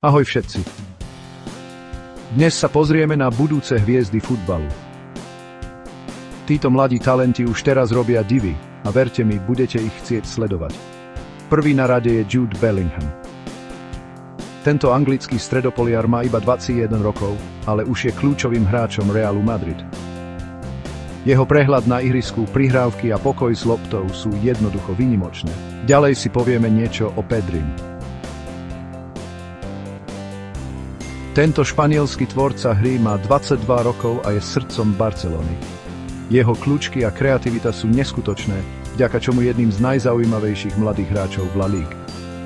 Ahoj všetci. Dnes sa pozrieme na budúce hviezdy futbalu. Títo mladí talenti už teraz robia divy a verte mi, budete ich chcieť sledovať. Prvý na rade je Jude Bellingham. Tento anglický stredopoliar má iba 21 rokov, ale už je kľúčovým hráčom Realu Madrid. Jeho prehľad na ihrisku, prihrávky a pokoj s loptou sú jednoducho výnimočné. Ďalej si povieme niečo o Pedrim. Tento španielský tvorca hry má 22 rokov a je srdcom Barcelony. Jeho kľúčky a kreativita sú neskutočné, vďaka čomu jedným z najzaujímavejších mladých hráčov v La Ligue.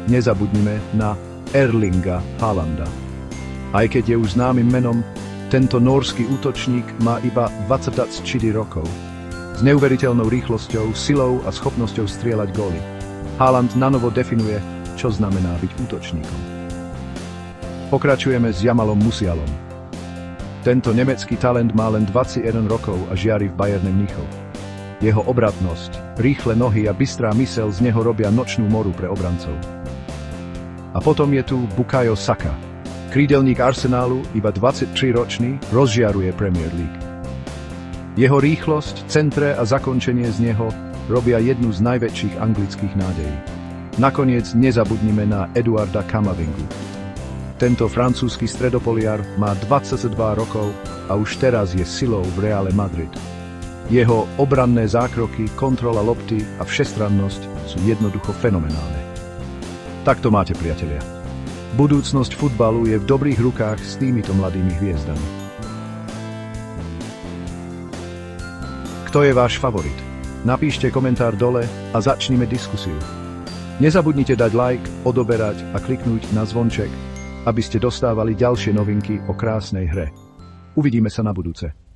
Nezabudnime na Erlinga Haalanda. Aj keď je už známym menom, tento nórsky útočník má iba 24 rokov. S neuveriteľnou rýchlosťou, silou a schopnosťou strieľať góly. Haaland nanovo definuje, čo znamená byť útočníkom. Pokračujeme s Jamalom Musialom. Tento nemecký talent má len 21 rokov a žiari v Bayerne Mníchov. Jeho obratnosť, rýchle nohy a bystrá myseľ z neho robia nočnú moru pre obrancov. A potom je tu Bukayo Saka. Krídelník Arsenálu, iba 23-ročný, rozžiaruje Premier League. Jeho rýchlosť, centre a zakončenie z neho robia jednu z najväčších anglických nádejí. Nakoniec nezabudnime na Eduarda Camavingu. Tento francúzsky stredopoliar má 22 rokov a už teraz je silou v Reále Madrid. Jeho obranné zákroky, kontrola lopty a všestrannosť sú jednoducho fenomenálne. Tak to máte, priatelia. Budúcnosť futbalu je v dobrých rukách s týmito mladými hviezdami. Kto je váš favorit? Napíšte komentár dole a začnime diskusiu. Nezabudnite dať like, odoberať a kliknúť na zvonček, aby ste dostávali ďalšie novinky o krásnej hre. Uvidíme sa na budúce.